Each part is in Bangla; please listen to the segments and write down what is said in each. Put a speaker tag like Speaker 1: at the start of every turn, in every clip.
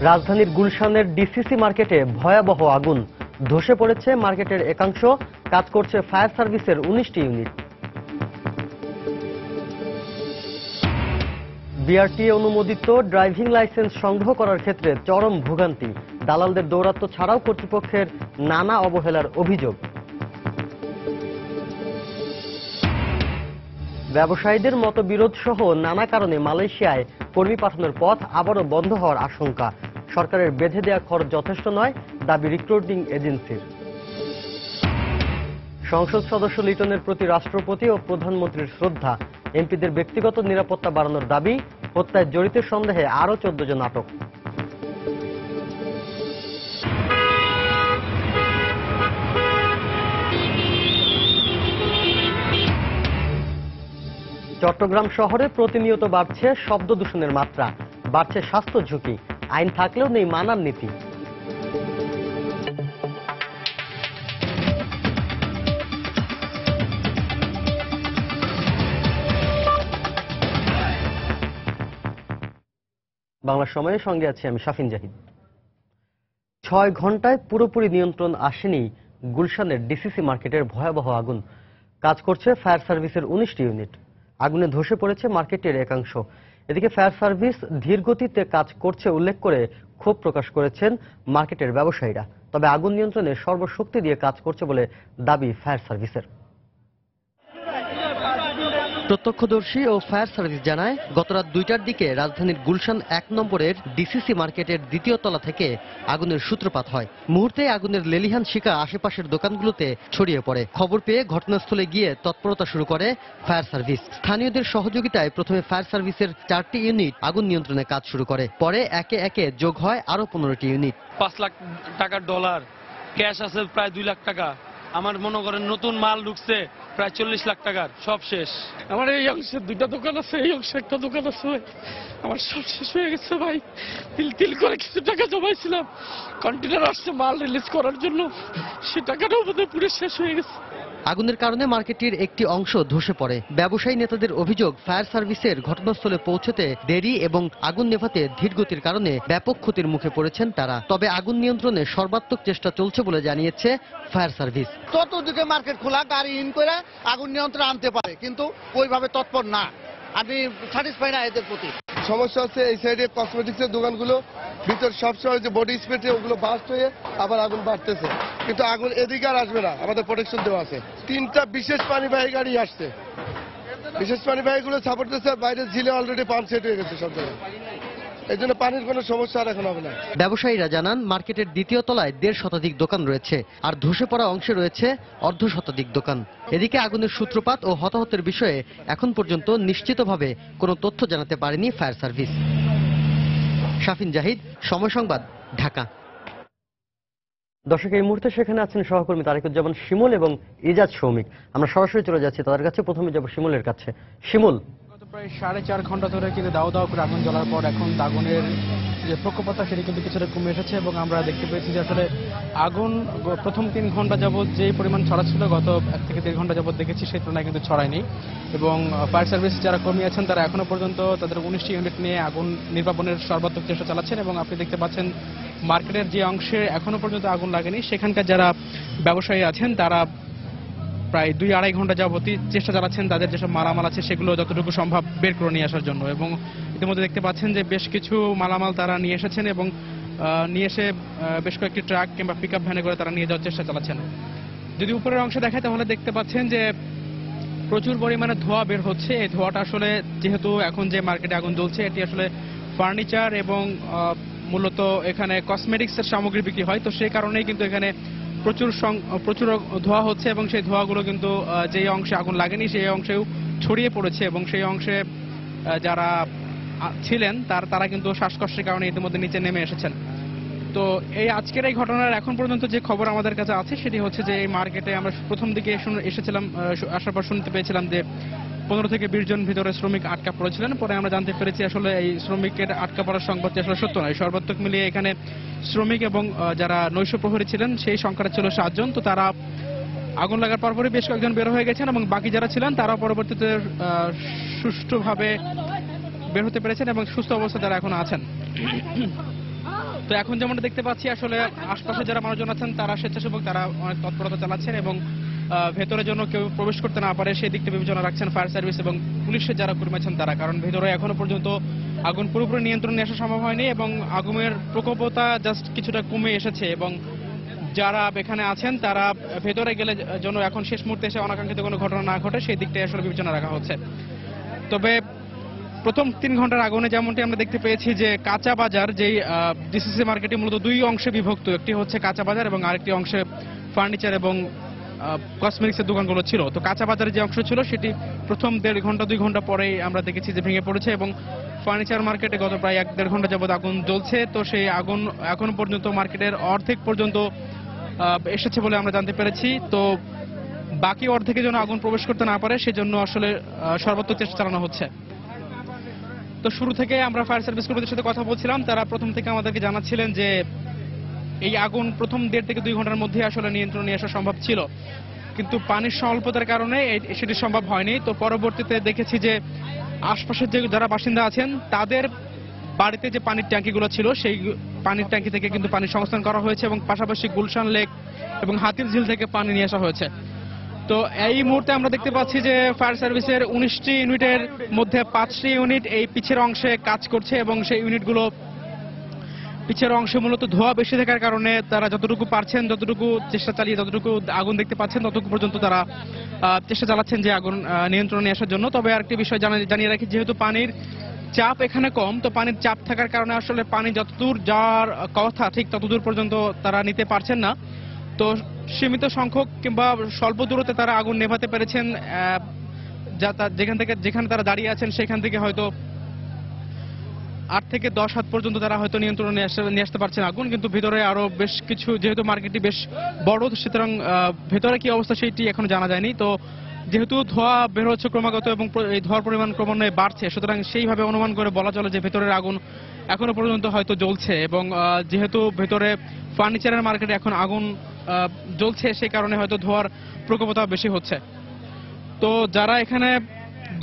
Speaker 1: রাজধানীর গুলশানের ডিসিসি মার্কেটে ভয়াবহ আগুন ধসে পড়েছে মার্কেটের একাংশ কাজ করছে ফায়ার সার্ভিসের 19টি ইউনিট বিআরটিএ অনুমোদিত ড্রাইভিং লাইসেন্স সংগ্রহ করার ক্ষেত্রে চরম ভোগান্তি দালালদের দৌরাত্ম্য ছাড়াও কর্তৃপক্ষের নানা অবহেলার অভিযোগ ব্যবসায়ীদের মতবিরোধ সহ নানা কারণে মালয়েশিয়ায় কর্মী পাঠানোর পথ আবারও বন্ধ হওয়ার আশঙ্কা সরকারের বেঁধে দেওয়া খরচ যথেষ্ট নয় দাবি রিক্রুটিং এজেন্সির সংসদ সদস্য লিটনের প্রতি রাষ্ট্রপতি ও প্রধানমন্ত্রীর শ্রদ্ধা এমপিদের ব্যক্তিগত নিরাপত্তা বাড়ানোর দাবি হত্যায় জড়িত সন্দেহে আরও 14 জন আটক চট্টগ্রাম শহরে প্রতিনিয়ত বাড়ছে শব্দ দূষণের মাত্রা বাড়ছে স্বাস্থ্য ঝুঁকি আইন থাকলেও নেই মানার নীতি বাংলা সময়ের সঙ্গে আছি আমি শাফিন জাহিদ 6 ঘন্টায় পুরোপুরি নিয়ন্ত্রণ আসেনি গুলশানের ডিসিসি মার্কেটের ভয়াবহ আগুন কাজ করছে ফায়ার সার্ভিসের 19টি ইউনিট আগুনে ধসে পড়েছে মার্কেটের একাংশ এদিকে ফায়ার সার্ভিস ধীর গতিতে কাজ করছে উল্লেখ করে ক্ষোভ প্রকাশ করেছেন মার্কেটের ব্যবসায়ীরা তবে আগুন নিয়ন্ত্রণে সর্বশক্তি দিয়ে কাজ করছে বলে দাবি ফায়ার সার্ভিসের প্রত্যক্ষদর্শী ও ফায়ার সার্ভিস জানায় গত রাত 2টার দিকে রাজধানীর গুলশান 1 নম্বরের ডিসিসি মার্কেটের দ্বিতীয় তলা থেকে আগুনের সূত্রপাত হয় মুহূর্তে আগুনের লেলিহান শিখা আশেপাশের দোকানগুলোতে ছড়িয়ে পড়ে খবর পেয়ে ঘটনাস্থলে গিয়ে তৎপরতা শুরু করে ফায়ার সার্ভিস স্থানীয়দের সহযোগিতায় প্রথমে ফায়ার সার্ভিসের 4টি ইউনিট আগুন নিয়ন্ত্রণে কাজ শুরু করে পরে একে একে যোগ হয় আরো 15টি ইউনিট
Speaker 2: 5 লাখ টাকার ডলার ক্যাশ আছে প্রায় 2 লাখ টাকা আমার মনে করেন নতুন মাল ঢুকছে প্রায় 40 লাখ টাকার সব শেষ আমার এই অংশে 2টা দোকান আছে এই অংশে একটা দোকান আছে আমার সব শেষ হয়ে গেছে ভাই তিল করে কিছু টাকা জমাইছিলাম কন্টেনার আসছে মাল রিলিজ করার জন্য সে টাকাটাও বোধহয় পুরো শেষ হয়ে গেছে
Speaker 1: আগুনের কারণে মার্কেটের একটি অংশ ধসে পড়ে ব্যবসায়ী নেতাদের অভিযোগ ফায়ার সার্ভিসের ঘটনাস্থলে পৌঁছতে দেরি এবং আগুন নেভাতে ধীরগতির কারণে ব্যাপক ক্ষতির মুখে পড়েছেন তারা তবে আগুন নিয়ন্ত্রণে সর্বাত্মক চেষ্টা চলছে বলে জানিয়েছে ফায়ার সার্ভিস
Speaker 3: চতুর্দিকে মার্কেট খোলা গাড়ি ইন করে আগুন নিয়ন্ত্রণে আনতে পারে কিন্তু ওইভাবে তৎপর না আমি স্যাটিসফাই না এদের প্রতি
Speaker 4: সমস্যা হচ্ছে এই সাইডে কসমেটিক্সের দোকানগুলো ভিতর সবসময় যে বডি স্প্রে ওগুলো বাস্ট হয়ে আবার আগুন বাড়তেছে কিন্তু আগুন এদিকে আর আসবে না আমাদের প্রোটেকশন দেওয়া আছে 3টা বিশেষ পানিবাহী গাড়ি আসছে বিশেষ পানিবাহীগুলো সাপোর্ট দিচ্ছে বাইরে ঝিলে অলরেডি পাম্প সেট হয়ে গেছে সব জায়গায় এই জন্য পানির কোনো সমস্যা আর এখন হবে না
Speaker 1: ব্যবসায়ীরা জানান মার্কেটের দ্বিতীয় তলায় 1.5 শতাধিক দোকান রয়েছে আর ধসে পড়া অংশে রয়েছে অর্ধ শতাধিক দোকান এদিকে আগুনের সূত্রপাত ও হতাহতের বিষয়ে এখন পর্যন্ত নিশ্চিতভাবে কোনো তথ্য জানাতে পারেনি ফায়ার সার্ভিস শাফিন জাহিদ সময় সংবাদ ঢাকা দর্শক এই মুহূর্তে সেখানে আছেন সহকর্মী তারিকুজ্জামান শিমুল এবং ইজাজ সৌমিক আমরা সরাসরি চলে যাচ্ছি তাদের কাছে প্রথমে যাব শিমুলের কাছে শিমুল
Speaker 5: প্রায় 4.5 ঘন্টা ধরে কিন্তু দাও দাও করে আগুন জ্বলার পর এখন আগুনের যে প্রকোপতা সেটি কিন্তু কিছুটা কমে এসেছে এবং আমরা দেখতে পেয়েছি যে আসলে আগুন প্রথম 3 ঘন্টা যাবৎ যে পরিমাণ ছড়াচ্ছিল গত 1 থেকে 1.5 ঘন্টা যাবৎ দেখেছি সেই তুলনায় কিন্তু ছড়ায়নি এবং ফায়ার সার্ভিস যারা কর্মী আছেন তারা এখনো পর্যন্ত তাদের 19টি ইউনিট নিয়ে আগুন নির্বাপনের সর্বাত্মক চেষ্টা চালাচ্ছেন এবং আপনি দেখতে পাচ্ছেন মার্কেটের যে অংশে এখনো পর্যন্ত আগুন লাগেনি সেখানকার যারা ব্যবসায়ী আছেন তারা প্রায় 2-2.5 ঘন্টা যাবতই চেষ্টা চালাচ্ছেন তাদের যেসব মালামাল আছে সেগুলো যতটুকু সম্ভব বের করে নিয়ে আসার জন্য এবং ইতিমধ্যে দেখতে পাচ্ছেন যে বেশ কিছু মালামাল তারা নিয়ে এসেছেন এবং নিয়ে এসে বেশ কয়েকটি ট্রাক কিংবা পিকআপ ভ্যানে করে তারা নিয়ে যাওয়ার চেষ্টা চালাচ্ছেন যদি উপরের অংশে দেখায় তাহলে দেখতে পাচ্ছেন যে প্রচুর পরিমাণে ধোঁয়া বের হচ্ছে এই ধোঁয়াটা আসলে যেহেতু এখন যে মার্কেটে আগুন জ্বলছে এটি আসলে ফার্নিচার এবং মূলত এখানে কসমেটিক্সের সামগ্রী বিক্রি হয় তো সেই কারণেই কিন্তু এখানে প্রচুর ধোঁয়া হচ্ছে এবং সেই ধোঁয়াগুলো কিন্তু যেই অংশে আগুন লাগেনি সেই অংশেও ছড়িয়ে পড়েছে এবং সেই অংশে যারা ছিলেন তারা কিন্তু শ্বাসকষ্টের কারণে ইতিমধ্যে নিচে নেমে এসেছেন তো এই আজকের এই ঘটনার এখন পর্যন্ত যে খবর আমাদের কাছে আছে সেটি হচ্ছে যে এই মার্কেটে আমরা প্রথম দিকে এসেছিলাম আসার পর শুনতে পেয়েছিলাম যে 15 থেকে 20 জন ভিতরে শ্রমিক আটকা পড়েছিলেন পরে আমরা জানতে পেরেছি আসলে এই শ্রমিকের আটকা পড়ার সংবাদটি আসলে সত্য নয় সর্বাত্মক মিলিয়ে এখানে শ্রমিক এবং যারা নৈশ প্রহরী ছিলেন সেই সংখ্যাটা ছিল 7 জন তো তারা আগুন লাগার পরপরই বেশ কয়েকজন বের হয়ে গেছেন এবং বাকি যারা ছিলেন তারা পরবর্তীতে সুষ্ঠুভাবে বের হতে পেরেছেন এবং সুস্থ অবস্থায় তারা এখন আছেন তো এখন যেমনটা দেখতে পাচ্ছি আসলে আশপাশে যারা মানুষজন আছেন তারা স্বেচ্ছাসেবক, তারা অনেক তৎপরতা চালাচ্ছেন এবং ভেতরের জন্য কেউ প্রবেশ করতে না পারে সেই দিক থেকে বিবেচনা রাখছেন ফায়ার সার্ভিস এবং পুলিশের যারা কর্মী আছেন তারা, কারণ ভেতরে এখনো পর্যন্ত আগুন পুরোপুরি নিয়ন্ত্রণে আসা সম্ভব হয়নি এবং আগুনের প্রকোপতা জাস্ট কিছুটা কমে এসেছে এবং যারা এখানে আছেন তারা ভেতরে গেলে যেন এখন শেষ মুহূর্তে এসে অনাকাঙ্ক্ষিত কোনো ঘটনা না ঘটে সেই দিকটাই আসলে বিবেচনা রাখা হচ্ছে। তবে প্রথম 3 ঘন্টার আগুনে যেমনটি আমরা দেখতে পেয়েছি যে কাঁচা বাজার, যেই ডিসিসি মার্কেটে মূলত 2 অংশে বিভক্ত, একটি হচ্ছে কাঁচা বাজার এবং আরেকটি অংশে ফার্নিচার এবং কসমেটিক্সের দোকানগুলো ছিল। তো কাঁচা বাজারের যে অংশ ছিল সেটি প্রথম 1.5 ঘন্টা 2 ঘন্টা পরেই আমরা দেখেছি যে ভেঙে পড়েছে এবং ফার্নিচার মার্কেটে গত প্রায় 1-1.5 ঘন্টা যাবত আগুন জ্বলছে। তো সেই আগুন এখন পর্যন্ত মার্কেটের অর্ধেক পর্যন্ত এসেছে বলে আমরা জানতে পেরেছি। তো বাকি অর্ধেকে যেন আগুন প্রবেশ করতে না পারে সেজন্য আসলে সর্বোচ্চ চেষ্টা চালানো হচ্ছে। তো শুরু থেকে আমরা ফায়ার সার্ভিস কর্মীদের সাথে কথা বলছিলাম, তারা প্রথম থেকে আমাদেরকে জানাচ্ছিলেন যে এই আগুন প্রথম 1.5 থেকে 2 ঘন্টার মধ্যে আসলে নিয়ন্ত্রণে আসা সম্ভব ছিল, কিন্তু পানির স্বল্পতার কারণে সেটি সম্ভব হয়নি। তো পরবর্তীতে দেখেছি যে আশপাশের যে যারা বাসিন্দা আছেন তাদের বাড়িতে যে পানির ট্যাঙ্কিগুলো ছিল সেই পানির ট্যাঙ্কি থেকে কিন্তু পানির সংস্থান করা হয়েছে এবং পাশাপাশি গুলশান লেক এবং হাতির ঝিল থেকে পানি নিয়ে আসা হয়েছে। তো এই মুহূর্তে আমরা দেখতে পাচ্ছি যে ফায়ার সার্ভিসের 19টি ইউনিটের মধ্যে 5টি ইউনিট এই পিছের অংশে কাজ করছে এবং সেই ইউনিটগুলো পিছের অংশে মূলত ধোঁয়া বেশি থাকার কারণে তারা যতটুকু পারছেন, যতটুকু চেষ্টা চালিয়ে যতটুকু আগুন দেখতে পাচ্ছেন ততটুকু পর্যন্ত তারা চেষ্টা চালাচ্ছেন যে আগুন নিয়ন্ত্রণে আসার জন্য। তবে আরেকটি বিষয় জানিয়ে রাখি, যেহেতু পানির চাপ এখানে কম, তো পানির চাপ থাকার কারণে আসলে পানি যতদূর যাওয়ার কথা ঠিক ততদূর পর্যন্ত তারা নিতে পারছেন না। তো সীমিত সংখ্যক কিংবা স্বল্প দূরত্বে তারা আগুন নেভাতে পেরেছেন। যেখানে তারা দাঁড়িয়ে আছেন সেখান থেকে হয়তো 8 থেকে 10 হাত পর্যন্ত তারা হয়তো নিয়ন্ত্রণে নিয়ে আসতে পারছেন আগুন, কিন্তু ভিতরে আরো বেশ কিছু, যেহেতু মার্কেটটি বেশ বড় সুতরাং ভেতরে কি অবস্থা সেটি এখনো জানা যায়নি। তো যেহেতু ধোঁয়া বের হচ্ছে ক্রমাগত এবং এই ধোঁয়ার পরিমাণ ক্রমান্বয়ে বাড়ছে, সুতরাং সেইভাবে অনুমান করে বলা চলে যে ভেতরের আগুন এখনো পর্যন্ত হয়তো জ্বলছে এবং যেহেতু ভেতরে ফার্নিচারের মার্কেটে এখন আগুন জ্বলছে সেই কারণে হয়তো ধোঁয়ার প্রকোপতা বেশি হচ্ছে। তো যারা এখানে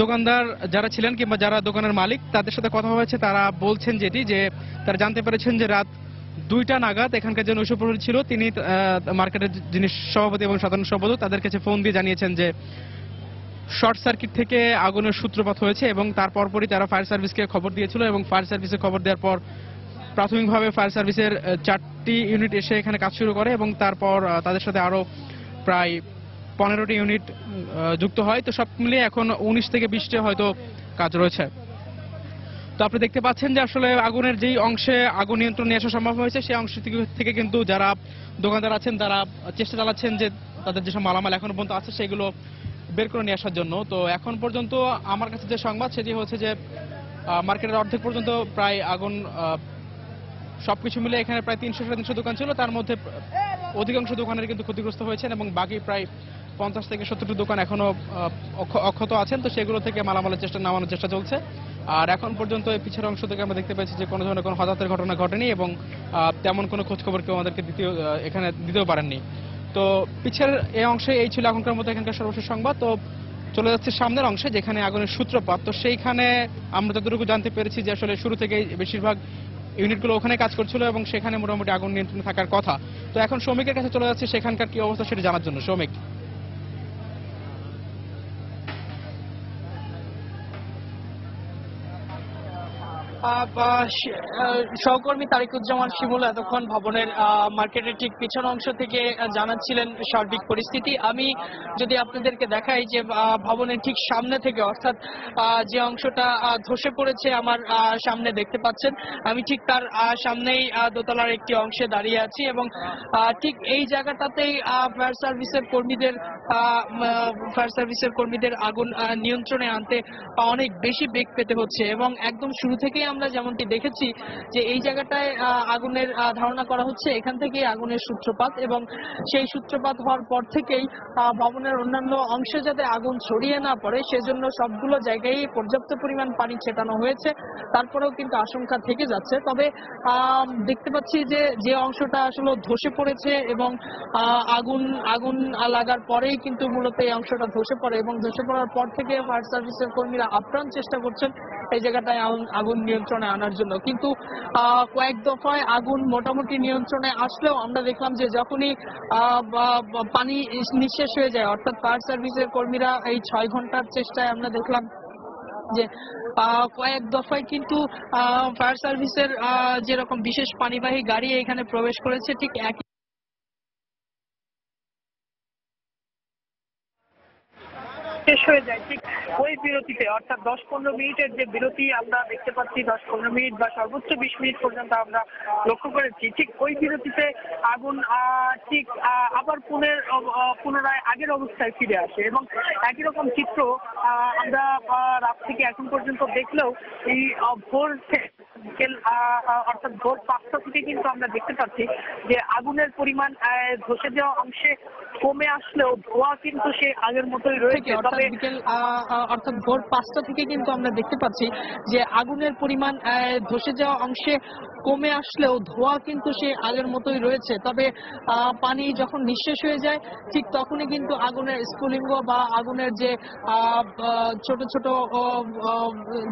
Speaker 5: দোকানদার যারা ছিলেন কিংবা যারা দোকানের মালিক তাদের সাথে কথা হয়েছে, তারা বলছেন যেটি যে তারা জানতে পেরেছেন যে রাত 2টা নাগাদ এখানকার যে নৈশপ্রহরী ছিল তিনি মার্কেটের যিনি সভাপতি এবং সাধারণ সম্পাদক তাদের কাছে ফোন দিয়ে জানিয়েছেন যে শর্ট সার্কিট থেকে আগুনের সূত্রপাত হয়েছে এবং তার পরপরই তারা ফায়ার সার্ভিসকে খবর দিয়েছিল এবং ফায়ার সার্ভিসে খবর দেওয়ার পর প্রাথমিকভাবে ফায়ার সার্ভিসের 4টি ইউনিট এসে এখানে কাজ শুরু করে এবং তারপর তাদের সাথে আরো প্রায় 15টি ইউনিট যুক্ত হয়। তো সব মিলিয়ে এখন 19 থেকে 20টি হয়তো কাজ রয়েছে। তো আপনি দেখতে পাচ্ছেন যে আসলে আগুনের যেই অংশে আগুন নিয়ন্ত্রণ নিয়ে আসা সম্ভব হয়েছে সেই অংশ থেকে কিন্তু যারা দোকানদার আছেন তারা চেষ্টা চালাচ্ছেন যে তাদের যেসব মালামাল এখনো পর্যন্ত আছে সেগুলো বের করে নিয়ে আসার জন্য। তো এখন পর্যন্ত আমার কাছে যে সংবাদ সেটি হচ্ছে যে মার্কেটের অর্ধেক পর্যন্ত প্রায় আগুন, সবকিছু মিলে এখানে প্রায় 300-350 দোকান ছিল, তার মধ্যে অধিকাংশ দোকানের কিন্তু ক্ষতিগ্রস্ত হয়েছেন এবং বাকি প্রায় 50 থেকে 70টি দোকান এখনো অক্ষত আছেন। তো সেগুলো থেকে মালামালের নামানোর চেষ্টা চলছে। আর এখন পর্যন্ত এই পিছের অংশ থেকে আমরা দেখতে পেয়েছি যে কোনো ধরনের কোনো হতাহতের ঘটনা ঘটেনি এবং তেমন কোনো খোঁজখবর কেউ আমাদেরকে এখানে দিতেও পারেননি। তো পিছের এই অংশে এই ছিল এখনকার মতো এখানকার সর্বশেষ সংবাদ। তো চলে যাচ্ছে সামনের অংশে যেখানে আগুনের সূত্রপাত। তো সেইখানে আমরা যতটুকু জানতে পেরেছি যে আসলে শুরু থেকেই বেশিরভাগ ইউনিটগুলো ওখানে কাজ করছিল এবং সেখানে মোটামুটি আগুন নিয়ন্ত্রণে থাকার কথা। তো এখন শ্রমিকের কাছে চলে যাচ্ছে সেখানকার কি অবস্থা সেটা জানার জন্য। শ্রমিক,
Speaker 6: সহকর্মী তারিকুজ্জামান শিমুল এতক্ষণ ভবনের মার্কেটের ঠিক পিছন অংশ থেকে জানাচ্ছিলেন সার্বিক পরিস্থিতি। আমি যদি আপনাদেরকে দেখাই যে ভবনের ঠিক সামনে থেকে, অর্থাৎ যে অংশটা ধসে পড়েছে আমার সামনে দেখতে পাচ্ছেন, আমি ঠিক তার সামনেই দোতলার একটি অংশে দাঁড়িয়ে আছি এবং ঠিক এই জায়গাটাতেই ফায়ার সার্ভিসের কর্মীদের আগুন নিয়ন্ত্রণে আনতে অনেক বেশি বেগ পেতে হচ্ছে এবং একদম শুরু থেকেই আমরা যেমনটি দেখেছি যে এই জায়গাটায় আগুনের ধারণা করা হচ্ছে এখান থেকে আগুনের সূত্রপাত এবং সেই সূত্রপাত হওয়ার পর থেকেই ভবনের অন্যান্য অংশে যাতে আগুন ছড়িয়ে না পড়ে সেজন্য সবগুলো জায়গায় পর্যাপ্ত পরিমাণ পানি ছেটানো হয়েছে। তারপরেও কিন্তু আশঙ্কা থেকে যাচ্ছে। তবে দেখতে পাচ্ছি যে অংশটা আসলে ধসে পড়েছে এবং আগুন লাগার পরেই কিন্তু মূলত এই অংশটা ধসে পড়ে এবং ধসে পড়ার পর থেকে ফায়ার সার্ভিসের কর্মীরা আপ্রাণ চেষ্টা করছেন এই জায়গাটায় আগুন নিয়ন্ত্রণে আনার জন্য। কিন্তু কয়েক দফায় আগুন মোটামুটি নিয়ন্ত্রণে আসলেও আমরা দেখলাম যে যখনই পানি নিঃশেষ হয়ে যায়, অর্থাৎ ফায়ার সার্ভিসের কর্মীরা এই 6 ঘন্টার চেষ্টায় আমরা দেখলাম যে কয়েক দফায় কিন্তু ফায়ার সার্ভিসের যেরকম বিশেষ পানিবাহী গাড়ি এখানে প্রবেশ করেছে, ঠিক একই শেষ হয়ে যায় ঠিক ওই বিরতিতে, অর্থাৎ 10-15 মিনিটের যে বিরতি আমরা দেখতে পাচ্ছি, 10-15 মিনিট বা সর্বোচ্চ 20 মিনিট পর্যন্ত আমরা লক্ষ্য করেছি, ঠিক ওই বিরতিতে আগুন ঠিক আবার পুনরায় আগের অবস্থায় ফিরে আসে। এবং একই রকম চিত্র আমরা রাত থেকে এখন পর্যন্ত দেখলেও এই ভোর অর্থাৎ ভোর 5টা থেকে কিন্তু আমরা দেখতে পাচ্ছি যে আগুনের পরিমাণ ধসে যাওয়া অংশে কমে আসলেও ধোঁয়া কিন্তু সে আগের মতোই রয়েছে। তবে অর্থাৎ ভোর 5টা থেকে কিন্তু আমরা দেখতে পাচ্ছি যে আগুনের পরিমাণ ধসে যাওয়া অংশে কমে আসলেও ধোঁয়া কিন্তু সে আগের মতোই রয়েছে। তবে পানি যখন নিঃশেষ হয়ে যায় ঠিক তখনই কিন্তু আগুনের স্ফুলিঙ্গ বা আগুনের যে ছোট ছোট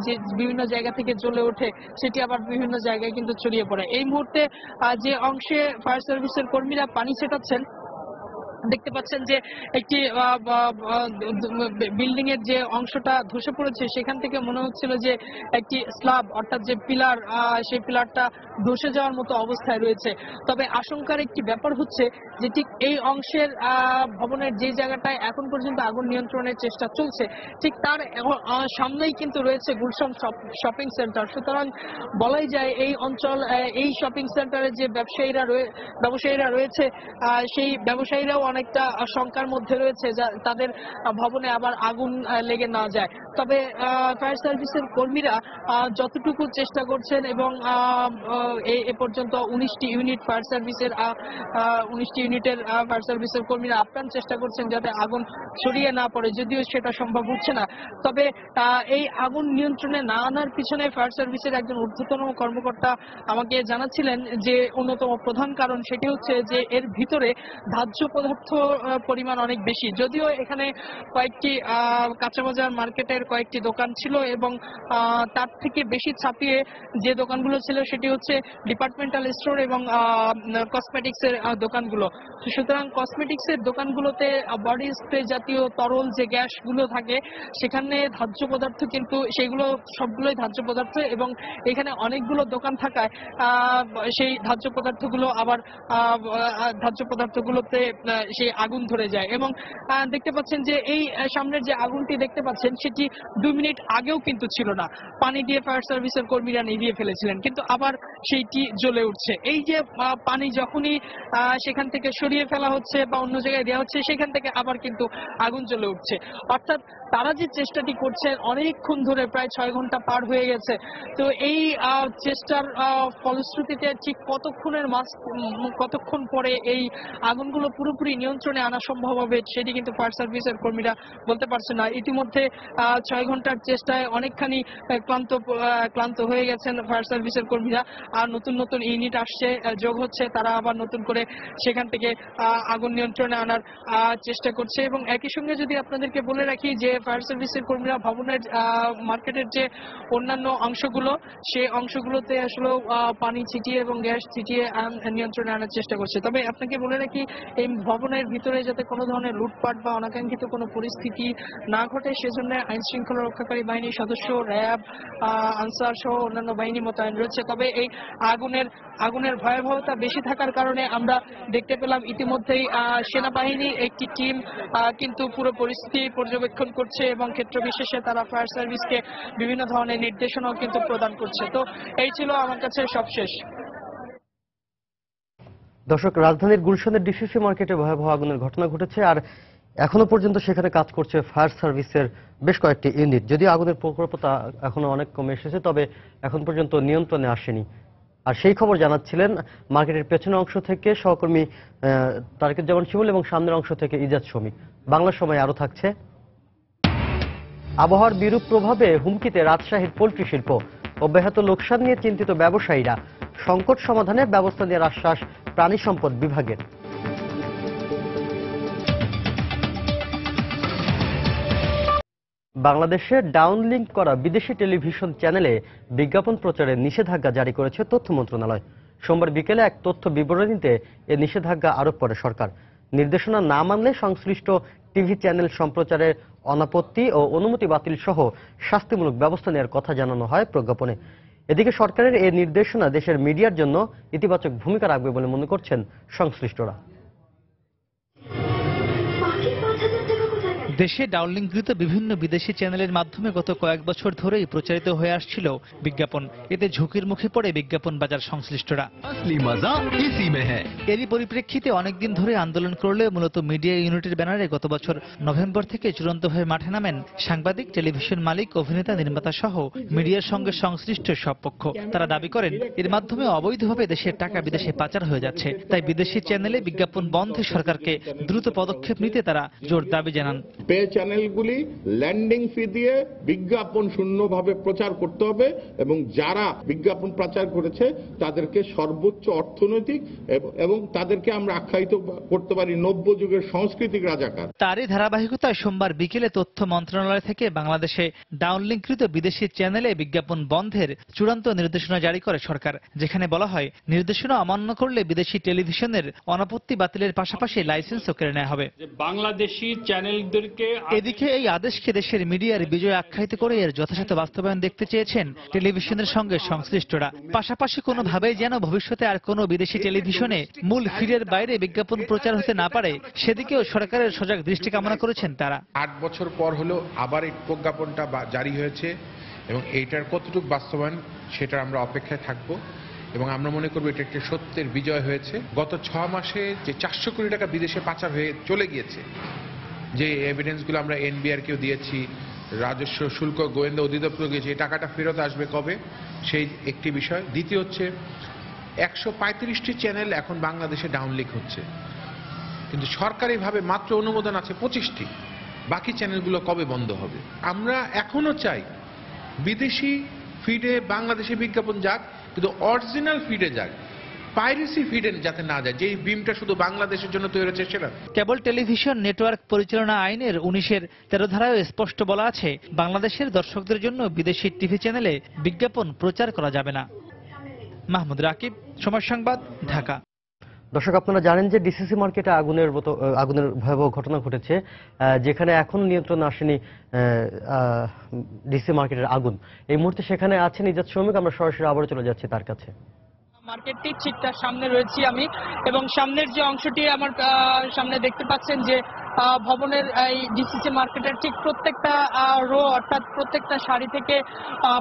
Speaker 6: যে বিভিন্ন জায়গা থেকে জ্বলে ওঠে সেটি আবার বিভিন্ন জায়গায় কিন্তু ছড়িয়ে পড়ে। এই মুহূর্তে যে অংশে ফায়ার সার্ভিসের কর্মীরা পানি ছেটাচ্ছেন দেখতে পাচ্ছেন যে একটি বিল্ডিং এর যে অংশটা ধসে পড়েছে সেখান থেকে মনে হচ্ছিল যে একটি স্ল্যাব অর্থাৎ যে পিলার, সেই পিলারটা ধসে যাওয়ার মতো অবস্থায় রয়েছে। তবে আশঙ্কার একটি ব্যাপার হচ্ছে যে ঠিক এই অংশের ভবনের যে জায়গাটায় এখন পর্যন্ত আগুন নিয়ন্ত্রণের চেষ্টা চলছে ঠিক তার সামনেই কিন্তু রয়েছে গুলশান শপিং সেন্টার। সুতরাং বলাই যায় এই অঞ্চল, এই শপিং সেন্টারে যে ব্যবসায়ীরা রয়েছে সেই ব্যবসায়ীরাও অনেকটা শঙ্কার মধ্যে রয়েছে তাদের ভবনে আবার আগুন লেগে না যায়। তবে ফায়ার সার্ভিসের কর্মীরা যতটুকু চেষ্টা করছেন এবং এ পর্যন্ত 19টি ইউনিট ফায়ার সার্ভিসের 19টি ইউনিটের ফায়ার সার্ভিসের কর্মীরা আপ্রাণ চেষ্টা করছেন যাতে আগুন ছড়িয়ে না পড়ে, যদিও সেটা সম্ভব হচ্ছে না। তবে এই আগুন নিয়ন্ত্রণে না আনার পিছনে ফায়ার সার্ভিসের একজন ঊর্ধ্বতন কর্মকর্তা আমাকে জানাচ্ছিলেন যে অন্যতম প্রধান কারণ সেটি হচ্ছে যে এর ভিতরে ধার্য পদার্থ পরিমাণ অনেক বেশি। যদিও এখানে কয়েকটি কাঁচাবাজার মার্কেটের কয়েকটি দোকান ছিল এবং তার থেকে বেশি ছাপিয়ে যে দোকানগুলো ছিল সেটি হচ্ছে ডিপার্টমেন্টাল স্টোর এবং কসমেটিক্স এর দোকানগুলো। সুতরাং কসমেটিক্স এর দোকানগুলোতে বডি স্প্রে জাতীয় তরল যে গ্যাসগুলো থাকে সেখানে ধার্য পদার্থ কিন্তু সেগুলো সবগুলোই ধার্য পদার্থ এবং এখানে অনেকগুলো দোকান থাকায় সেই ধার্য পদার্থগুলোতে সেই আগুন ধরে যায়। এবং দেখতে পাচ্ছেন যে এই সামনের যে আগুনটি দেখতে পাচ্ছেন সেটি 2 মিনিট আগেও কিন্তু ছিল না, পানি দিয়ে ফায়ার সার্ভিসের কর্মীরা নিভিয়ে ফেলেছিলেন, কিন্তু আবার সেইটি জ্বলে উঠছে। এই যে পানি যখনই সেখান থেকে সরিয়ে ফেলা হচ্ছে বা অন্য জায়গায় দেওয়া হচ্ছে সেখান থেকে আবার কিন্তু আগুন জ্বলে উঠছে। অর্থাৎ তারা যে চেষ্টাটি করছেন অনেকক্ষণ ধরে, প্রায় 6 ঘন্টা পার হয়ে গেছে। তো এই চেষ্টার ফলশ্রুতিতে ঠিক কতক্ষণ পরে এই আগুনগুলো পুরোপুরি নিয়ন্ত্রণে আনা সম্ভব হবে সেটি কিন্তু ফায়ার সার্ভিসের কর্মীরা বলতে পারছে না। ইতিমধ্যে 6 ঘন্টার চেষ্টায় অনেকখানি ক্লান্ত হয়ে গেছেন ফায়ার সার্ভিসের কর্মীরা। আর নতুন নতুন ইউনিট আসছে, যোগ হচ্ছে, তারা আবার নতুন করে সেখান থেকে আগুন নিয়ন্ত্রণে আনার চেষ্টা করছে। এবং একই সঙ্গে যদি আপনাদেরকে বলে রাখি যে ফায়ার সার্ভিসের কর্মীরা ভবনের মার্কেটের যে অন্যান্য অংশগুলো সেই অংশগুলোতে আসলে পানি ছিটিয়ে এবং গ্যাস ছিটিয়ে নিয়ন্ত্রণে আনার চেষ্টা করছে। তবে আপনাকে বলে রাখি এই ভবনের ভিতরে যাতে কোনো ধরনের লুটপাট বা অনাকাঙ্ক্ষিত কোনো পরিস্থিতি না ঘটে সেজন্য আইন শৃঙ্খলা রক্ষাকারী বাহিনীর সদস্য, র্যাব, আনসার সহ অন্যান্য বাহিনী মোতায়েন রয়েছে। তবে এই আগুনের ভয়াবহতা বেশি থাকার কারণে আমরা দেখতে পেলাম ইতিমধ্যেই সেনাবাহিনীর একটি টিম কিন্তু পুরো পরিস্থিতি পর্যবেক্ষণ করছে এবং ক্ষেত্র বিশেষে তারা ফায়ার সার্ভিসকে বিভিন্ন ধরনের নির্দেশনাও কিন্তু প্রদান করছে। তো এই ছিল আমার কাছে সবশেষ।
Speaker 1: দর্শক, রাজধানীর গুলশানের ডিসিসি মার্কেটে ভয়াবহ আগুনের ঘটনা ঘটেছে আর এখনো পর্যন্ত সেখানে কাজ করছে ফায়ার সার্ভিসের বেশ কয়েকটি ইউনিট। যদিও আগুনের প্রকোপতা এখনো অনেক কমে এসেছে, তবে এখন পর্যন্ত নিয়ন্ত্রণে আসেনি। আর সেই খবর জানাচ্ছিলেন মার্কেটের পেছনের অংশ থেকে সহকর্মী তারেকুজ্জামান শিমুল এবং সামনের অংশ থেকে ইজাজ শমীক। বাংলা সময় আরো থাকছে। আবহাওয়ার বিরূপ প্রভাবে হুমকিতে রাজশাহীর পোল্ট্রি শিল্প, অব্যাহত লোকসান নিয়ে চিন্তিত ব্যবসায়ীরা, সংকট সমাধানে ব্যবস্থা নেওয়ার আশ্বাস প্রাণী সম্পদ বিভাগের। বাংলাদেশে ডাউনলিংক করা বিদেশি টেলিভিশন চ্যানেলে বিজ্ঞাপন প্রচারে নিষেধাজ্ঞা জারি করেছে তথ্য মন্ত্রণালয়। সোমবার বিকেলে এক তথ্য বিবরণীতে এ নিষেধাজ্ঞা আরোপ করে সরকার। নির্দেশনা না মানলে সংশ্লিষ্ট টিভি চ্যানেল সম্প্রচারের অনাপত্তি ও অনুমতি বাতিল সহ শাস্তিমূলক ব্যবস্থা নেওয়ার কথা জানানো হয় প্রজ্ঞাপনে। এদিকে সরকারের এই নির্দেশনা দেশের মিডিয়ার জন্য ইতিবাচক ভূমিকা রাখবে বলে মনে করছেন সংশ্লিষ্টরা।
Speaker 7: দেশে ডাউনলিংকৃত বিভিন্ন বিদেশি চ্যানেলের মাধ্যমে গত কয়েক বছর ধরেই প্রচারিত হয়ে আসছিল বিজ্ঞাপন। এতে ঝুঁকির মুখে পড়ে বিজ্ঞাপন বাজার সংশ্লিষ্টরা। এরই পরিপ্রেক্ষিতে অনেকদিন ধরে আন্দোলন করলে মূলত মিডিয়া ইউনিটের ব্যানারে গত বছর নভেম্বর থেকে চূড়ান্তভাবে মাঠে নামেন সাংবাদিক, টেলিভিশন মালিক, অভিনেতা, নির্মাতা সহ মিডিয়ার সঙ্গে সংশ্লিষ্ট সব পক্ষ। তারা দাবি করেন এর মাধ্যমে অবৈধভাবে দেশের টাকা বিদেশে পাচার হয়ে যাচ্ছে। তাই বিদেশি চ্যানেলে বিজ্ঞাপন বন্ধে সরকারকে দ্রুত পদক্ষেপ নিতে তারা জোর দাবি জানান।
Speaker 8: পে চ্যানেলগুলি ল্যান্ডিং ফি দিয়ে বিজ্ঞাপন শূন্যভাবে প্রচার করতে হবে এবং যারা বিজ্ঞাপন প্রচার করেছে তাদেরকে সর্বোচ্চ অর্থনৈতিক এবং তাদেরকে আমরা আখ্যায়িত করতে পারি নব্য যুগের সাংস্কৃতিক রাজাকার।
Speaker 7: তারই ধারাবাহিকতায় সোমবার বিকেলে তথ্য মন্ত্রণালয় থেকে বাংলাদেশে ডাউনলিংকৃত বিদেশি চ্যানেলে বিজ্ঞাপন বন্ধের চূড়ান্ত নির্দেশনা জারি করে সরকার, যেখানে বলা হয় নির্দেশনা অমান্য করলে বিদেশি টেলিভিশনের অনাপত্তি বাতিলের পাশাপাশি লাইসেন্সও কেড়ে নেওয়া হবে।
Speaker 2: বাংলাদেশি চ্যানেলদেরকে
Speaker 7: এদিকে এই আদেশকে দেশের মিডিয়ার বিজয় আখ্যায়িত করে এর যথাযথ বাস্তবায়ন দেখতে চেয়েছেন টেলিভিশনের সঙ্গে সংশ্লিষ্টরা। পাশাপাশি কোনোভাবেই যেন ভবিষ্যতে আর কোনো বিদেশি টেলিভিশনে মূল ফিডের বাইরে বিজ্ঞাপন প্রচার হতে না পারে সেদিকেও সরকারের সজাগ দৃষ্টি কামনা করেছেন তারা।
Speaker 9: 8 বছর পর হলো আবার এই প্রজ্ঞাপনটা জারি হয়েছে এবং এইটার কতটুকু বাস্তবায়ন সেটা আমরা অপেক্ষায় থাকব এবং আমরা মনে করব এটা একটা সত্যের বিজয় হয়েছে। গত 6 মাসে যে 400 কোটি টাকা বিদেশে পাচার হয়ে চলে গিয়েছে, যে এভিডেন্সগুলো আমরা এনবিআরকেও দিয়েছি, রাজস্ব শুল্ক গোয়েন্দা অধিদপ্তর গিয়েছে, এই টাকাটা ফেরত আসবে কবে সেই একটি বিষয়। দ্বিতীয় হচ্ছে 135টি চ্যানেল এখন বাংলাদেশে ডাউনলিংক হচ্ছে, কিন্তু সরকারিভাবে মাত্র অনুমোদন আছে 25টি। বাকি চ্যানেলগুলো কবে বন্ধ হবে? আমরা এখনো চাই বিদেশি ফিডে বাংলাদেশে বিজ্ঞাপন যাক, কিন্তু অরিজিনাল ফিডে যাক, পাইরেসি ফিডে যাতে না যায়, যেই বিমটা শুধু বাংলাদেশের জন্য তৈরি হয়েছে সেটা।
Speaker 7: কেবল টেলিভিশন নেটওয়ার্ক পরিচালনা আইনের 19-এর 13 ধারায় স্পষ্ট বলা আছে বাংলাদেশের দর্শকদের জন্য বিদেশি টিভি চ্যানেলে বিজ্ঞাপন প্রচার করা যাবে না। মাহমুদ রাকিব, সময় সংবাদ, ঢাকা।
Speaker 1: দর্শক, আপনারা জানেন যে ডিসিসি মার্কেটে আগুনের ভয়াবহ ঘটনা ঘটেছে, যেখানে এখন নিয়ন্ত্রণ আসেনি ডিসিসি মার্কেটের আগুন। এই মুহূর্তে সেখানে আছেন ইজাদ শ্রমিক, আমরা সরাসরি আবারও চলে যাচ্ছি তার কাছে।
Speaker 6: মার্কেটটি ঠিক তার সামনে রয়েছি আমি, এবং সামনের যে অংশটি আমার সামনে দেখতে পাচ্ছেন যে ভবনের এই ডিসিসি মার্কেটের ঠিক প্রত্যেকটা রো অর্থাৎ প্রত্যেকটা সারি থেকে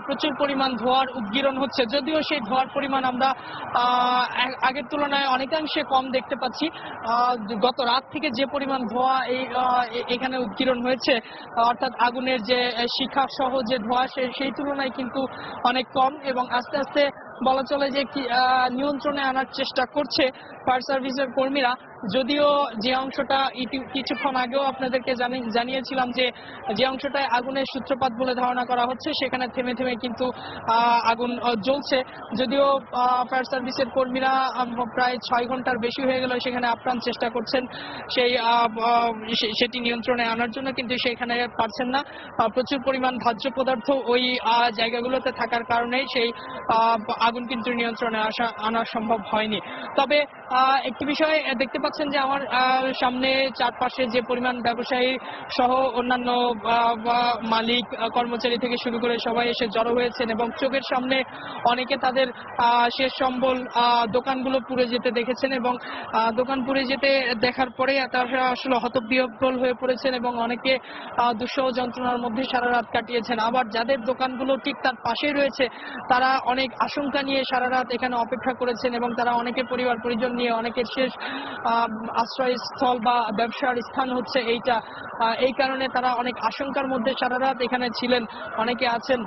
Speaker 6: প্রচুর পরিমাণ ধোঁয়ার উদ্গীরণ হচ্ছে। যদিও সেই ধোঁয়ার পরিমাণ আমরা আগের তুলনায় অনেকাংশে কম দেখতে পাচ্ছি। গত রাত থেকে যে পরিমাণ ধোঁয়া এখানে উদ্গীরণ হয়েছে, অর্থাৎ আগুনের যে শিখা সহ যে ধোঁয়া সেই তুলনায় কিন্তু অনেক কম, এবং আস্তে আস্তে বলা চলে যে নিয়ন্ত্রণে আনার চেষ্টা করছে ফায়ার সার্ভিসের কর্মীরা। যদিও যে অংশটা কিছুক্ষণ আগেও আপনাদেরকে জানিয়েছিলাম যে অংশটায় আগুনের সূত্রপাত বলে ধারণা করা হচ্ছে, সেখানে থেমে থেমে কিন্তু আগুন জ্বলছে। যদিও ফায়ার সার্ভিসের কর্মীরা প্রায় 6 ঘন্টার বেশি হয়ে গেল সেখানে আপ্রাণ চেষ্টা করছেন সেটি নিয়ন্ত্রণে আনার জন্য, কিন্তু সেখানে পারছেন না। প্রচুর পরিমাণ দাহ্য পদার্থ ওই জায়গাগুলোতে থাকার কারণে সেই আগুন কিন্তু নিয়ন্ত্রণে আনা সম্ভব হয়নি। তবে একটি বিষয় দেখতে পাচ্ছেন যে আমার সামনে চারপাশে যে পরিমাণ ব্যবসায়ী সহ অন্যান্য মালিক, কর্মচারী থেকে শুরু করে সবাই এসে জড়ো হয়েছেন, এবং চোখের সামনে অনেকে তাদের শেষ সম্বল দোকানগুলো পুড়ে যেতে দেখেছেন, এবং দোকান পুড়ে যেতে দেখার পরে তারা আসলে হতবিহ্বল হয়ে পড়েছেন এবং অনেকে দুঃসহ যন্ত্রণার মধ্যে সারা রাত কাটিয়েছেন। আবার যাদের দোকানগুলো ঠিক তার পাশেই রয়েছে তারা অনেক আশঙ্কা নিয়ে সারা রাত এখানে অপেক্ষা করেছেন, এবং তারা অনেকে পরিবার পরিজন নিয়ে, অনেকের শেষ আশ্রয়স্থল বা ব্যবসার স্থান হচ্ছে এইটা, এই কারণে তারা অনেক আশঙ্কার মধ্যে সারা রাত এখানে ছিলেন। অনেকে আছেন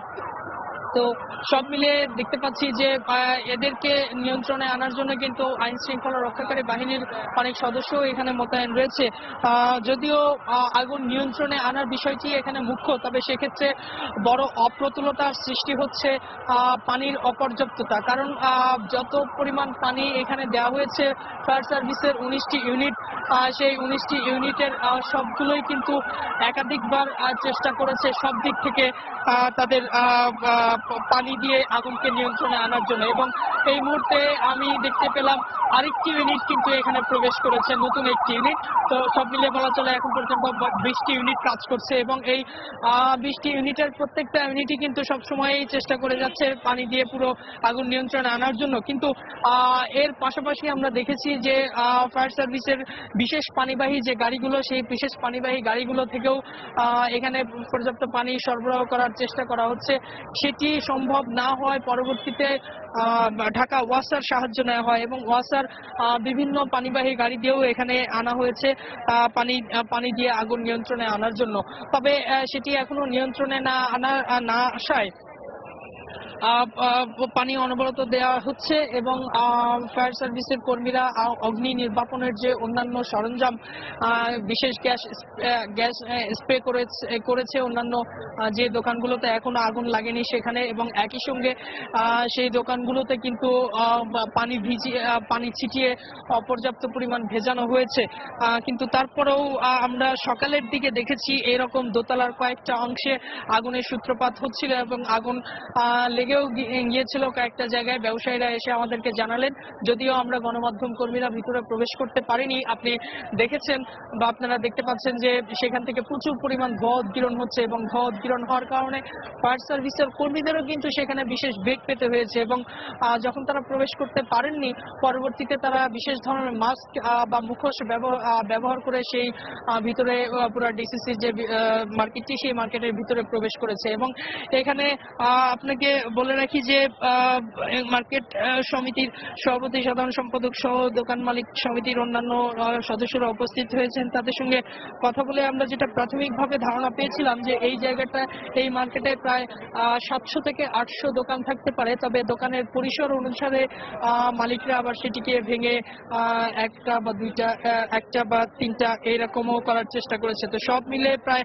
Speaker 6: তো সব মিলিয়ে দেখতে পাচ্ছি যে এদেরকে নিয়ন্ত্রণে আনার জন্য কিন্তু আইন শৃঙ্খলা রক্ষাকারী বাহিনীর অনেক সদস্য এখানে মোতায়েন রয়েছে। যদিও আগুন নিয়ন্ত্রণে আনার বিষয়টি এখানে মুখ্য, তবে সেক্ষেত্রে বড় অপ্রতুলতার সৃষ্টি হচ্ছে পানির অপর্যাপ্ততা। কারণ যত পরিমাণ পানি এখানে দেওয়া হয়েছে ফায়ার সার্ভিসের 19টি ইউনিট, সেই 19টি ইউনিটের সবগুলোই কিন্তু একাধিকবার চেষ্টা করেছে সব দিক থেকে তাদের পানি দিয়ে আগুনকে নিয়ন্ত্রণে আনার জন্য। এবং এই মুহূর্তে আমি দেখতে পেলাম আরেকটি ইউনিট কিন্তু এখানে প্রবেশ করেছে, নতুন একটি ইউনিট। তো সব মিলিয়ে বলা চলে এখন পর্যন্ত 20টি ইউনিট কাজ করছে এবং এই 20টি ইউনিটের প্রত্যেকটা ইউনিটই কিন্তু সবসময় চেষ্টা করে যাচ্ছে পানি দিয়ে পুরো আগুন নিয়ন্ত্রণে আনার জন্য। কিন্তু এর পাশাপাশি আমরা দেখেছি যে ফায়ার সার্ভিসের বিশেষ পানিবাহী যে গাড়িগুলো, সেই বিশেষ পানিবাহী গাড়িগুলো থেকেও এখানে পর্যাপ্ত পানি সরবরাহ করার চেষ্টা করা হচ্ছে। সেটি সম্ভব না হয় পরবর্তীতে ঢাকা ওয়াসার সাহায্য নেওয়া হয় এবং ওয়াসার বিভিন্ন পানিবাহী গাড়ি দিয়েও এখানে আনা হয়েছে পানি দিয়ে আগুন নিয়ন্ত্রণে আনার জন্য। তবে সেটি এখনো নিয়ন্ত্রণে না আসায় পানি অনবরত দেওয়া হচ্ছে এবং ফায়ার সার্ভিসের কর্মীরা অগ্নি নির্বাপনের যে অন্যান্য সরঞ্জাম, বিশেষ গ্যাস স্প্রে করেছে অন্যান্য যে দোকানগুলোতে এখনো আগুন লাগেনি সেখানে, এবং একই সঙ্গে সেই দোকানগুলোতে কিন্তু পানি ছিটিয়ে অপর্যাপ্ত পরিমাণ ভেজানো হয়েছে। কিন্তু তারপরেও আমরা সকালের দিকে দেখেছি এরকম দোতলার কয়েকটা অংশে আগুনের সূত্রপাত হচ্ছিল এবং আগুন লেগেও গিয়েছিল কয়েকটা জায়গায়। ব্যবসায়ীরা এসে আমাদেরকে জানালেন, যদিও আমরা গণমাধ্যম কর্মীরা ভিতরে প্রবেশ করতে পারিনি। আপনি দেখেছেন বা আপনারা দেখতে পাচ্ছেন যে সেখান থেকে প্রচুর পরিমাণ ধোঁয়া উদ্গীরণ হচ্ছে এবং ধোঁয়া উদ্গীরণ হওয়ার কারণে ফায়ার সার্ভিসের কর্মীদেরও কিন্তু সেখানে বিশেষ বেগ পেতে হয়েছে এবং যখন তারা প্রবেশ করতে পারেননি, পরবর্তীতে তারা বিশেষ ধরনের মাস্ক বা মুখোশ ব্যবহার করে সেই ভিতরে পুরো ডিসিসির যে মার্কেটটি, সেই মার্কেটের ভিতরে প্রবেশ করেছে। এবং এখানে আপনাকে বলে রাখি যে মার্কেট সমিতির সভাপতি, সাধারণ সম্পাদক সহ দোকান মালিক সমিতির অন্যান্য সদস্যরা উপস্থিত হয়েছেন। তাদের সঙ্গে কথা বলে আমরা যেটা প্রাথমিকভাবে ধারণা পেয়েছিলাম যে এই মার্কেটে প্রায় 700 থেকে 800 দোকান থাকতে পারে, তবে দোকানের পরিসর অনুসারে মালিকরা আবার সেটিকে ভেঙে একটা বা তিনটা এইরকমও করার চেষ্টা করেছে। তো সব মিলে প্রায়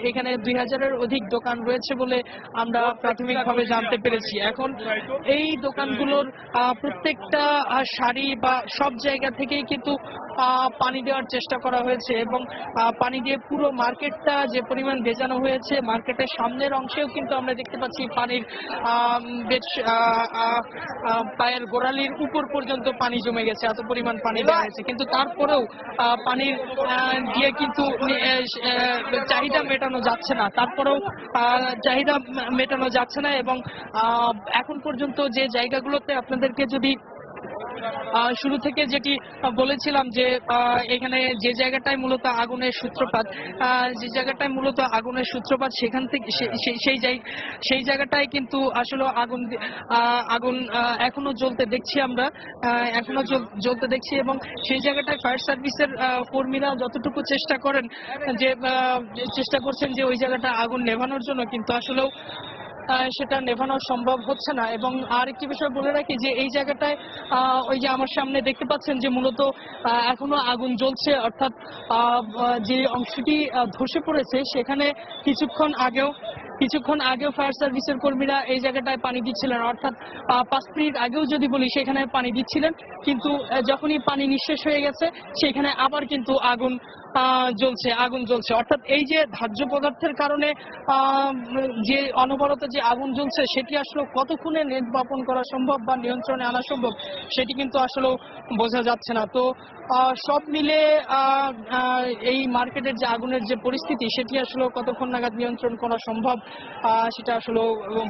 Speaker 6: এখানে 2000-এর অধিক দোকান রয়েছে বলে আমরা প্রাথমিকভাবে জানতে পেরেছি। এখন এই দোকানগুলোর প্রত্যেকটা সারি বা সব জায়গা থেকেই কিন্তু পানি দেওয়ার চেষ্টা করা হয়েছে এবং পানি দিয়ে পুরো মার্কেটটা যে পরিমাণ ভেজানো হয়েছে, মার্কেটের সামনের অংশেও কিন্তু আমরা দেখতে পাচ্ছি পানির পায়ের গোড়ালির উপর পর্যন্ত পানি জমে গেছে, এত পরিমাণ পানি দেওয়া হয়েছে। কিন্তু তারপরেও পানির দিয়ে কিন্তু চাহিদা মেটানো যাচ্ছে না, এবং এখন পর্যন্ত যে জায়গাগুলোতে আপনাদেরকে যদি শুরু থেকে যেটি বলেছিলাম যে এখানে যে জায়গাটায় মূলত আগুনের সূত্রপাত সেখান থেকে সেই জায়গাটায় কিন্তু আসলে আগুন এখনো জ্বলতে দেখছি এবং সেই জায়গাটায় ফায়ার সার্ভিসের কর্মীরা যতটুকু চেষ্টা করছেন যে ওই জায়গাটা আগুন নেভানোর জন্য, কিন্তু আসলেও সেটা নেভানো সম্ভব হচ্ছে না। এবং আরেকটি বিষয় বলে রাখি যে এই জায়গাটায় ওই যে আমার সামনে দেখতে পাচ্ছেন যে মূলত এখনো আগুন জ্বলছে, অর্থাৎ যে অংশটি ধসে পড়েছে সেখানে কিছুক্ষণ আগেও ফায়ার সার্ভিসের কর্মীরা এই জায়গাটায় পানি দিচ্ছিলেন, অর্থাৎ 5 মিনিট আগেও যদি বলি সেখানে পানি দিচ্ছিলেন, কিন্তু যখনই পানি নিঃশেষ হয়ে গেছে সেখানে আবার কিন্তু আগুন জ্বলছে। অর্থাৎ এই যে ধার্য পদার্থের কারণে যে অনবরত যে আগুন জ্বলছে সেটি আসলে কতক্ষণে নির্বাপন করা সম্ভব বা নিয়ন্ত্রণে আনা সম্ভব সেটি কিন্তু আসলে বোঝা যাচ্ছে না। তো সব মিলে এই মার্কেটের যে আগুনের যে পরিস্থিতি সেটি আসলে কতক্ষণ নাগাদ নিয়ন্ত্রণ করা সম্ভব সেটা আসলে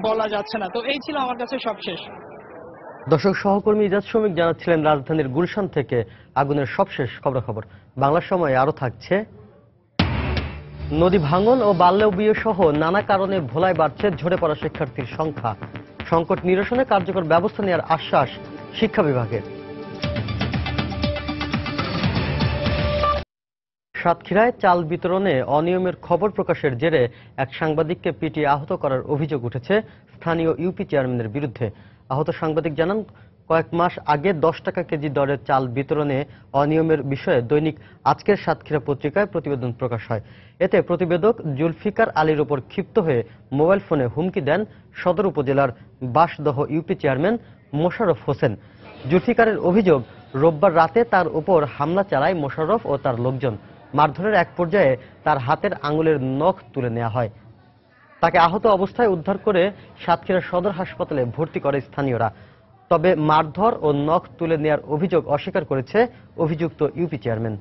Speaker 6: বলা যাচ্ছে না। তো এই ছিল আমার কাছে সবশেষ।
Speaker 1: দর্শক, সহকর্মী ইজাজ শ্রমিক জানাচ্ছিলেন রাজধানীর গুলশান থেকে আগুনের সবশেষ খবরাখবর। বাংলা সময় আরো থাকছে, নদী ভাঙন ও বাল্য বিয়ে সহ নানা কারণে ভোলায় বাড়ছে ঝরে পড়া শিক্ষার্থীর সংখ্যা, সংকট নিরসনে কার্যকর ব্যবস্থা নেওয়ার আশ্বাস শিক্ষা বিভাগের। সাতক্ষীরায় চাল বিতরণে অনিয়মের খবর প্রকাশের জেরে এক সাংবাদিককে পিটিয়ে আহত করার অভিযোগ উঠেছে স্থানীয় ইউপি চেয়ারম্যানের বিরুদ্ধে। আহত সাংবাদিক জানান, কয়েক মাস আগে 10 টাকা কেজি দরে চাল বিতরণে অনিয়মের বিষয়ে দৈনিক আজকের সাতক্ষীরা পত্রিকায় প্রতিবেদন প্রকাশ হয়। এতে প্রতিবেদক জুলফিকার আলীর ওপর ক্ষিপ্ত হয়ে মোবাইল ফোনে হুমকি দেন সদর উপজেলার বাঁশদহ ইউপি চেয়ারম্যান মোশাররফ হোসেন। জুলফিকারের অভিযোগ, রোববার রাতে তার উপর হামলা চালায় মোশাররফ ও তার লোকজন। মারধরের এক পর্যায়ে তার হাতের আঙুলের নখ তুলে নেওয়া হয়। তাকে আহত অবস্থায় উদ্ধার করে সাতক্ষীরা সদর হাসপাতালে ভর্তি করে স্থানীয়রা। তবে মারধর ও নখ তুলে নেওয়ার অভিযোগ অস্বীকার করেছে অভিযুক্ত ইউপি চেয়ারম্যান।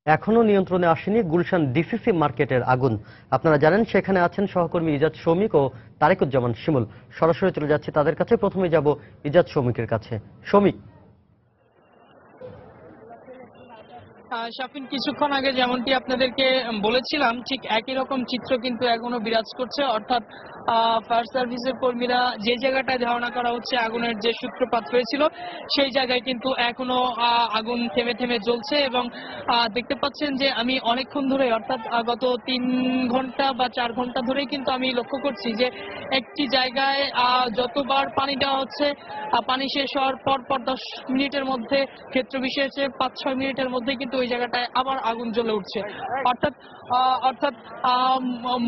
Speaker 1: এখনো নিয়ন্ত্রণে আসেনি গুলশান ডিসিসি মার্কেটের আগুন। আপনারা জানেন, সেখানে আছেন সহকর্মী ইজাজ শৌমিক ও তারেকুজ্জামান শিমুল। সরাসরি চলে যাচ্ছে তাদের কাছে। প্রথমে যাব ইজাজ শৌমিকের কাছে। শৌমিক,
Speaker 6: শাফিন, কিছুক্ষণ আগে যেমনটি আপনাদেরকে বলেছিলাম, ঠিক একই রকম চিত্র কিন্তু এখনো বিরাজ করছে। অর্থাৎ ফায়ার সার্ভিসের কর্মীরা যে জায়গাটায় ধারণা করা হচ্ছে আগুনের যে সূত্রপাত হয়েছিল, সেই জায়গায় কিন্তু এখনো আগুন থেমে থেমে জ্বলছে। এবং দেখতে পাচ্ছেন যে আমি অনেকক্ষণ ধরে, অর্থাৎ গত 3 ঘন্টা বা 4 ঘন্টা ধরেই কিন্তু আমি লক্ষ্য করছি যে একটি জায়গায় যতবার পানি দেওয়া হচ্ছে, পানি শেষ হওয়ার পর 10 মিনিটের মধ্যে, ক্ষেত্র বিশেষে 5-6 মিনিটের মধ্যে কিন্তু ওই জায়গাটায় আবার আগুন জ্বলে উঠছে। অর্থাৎ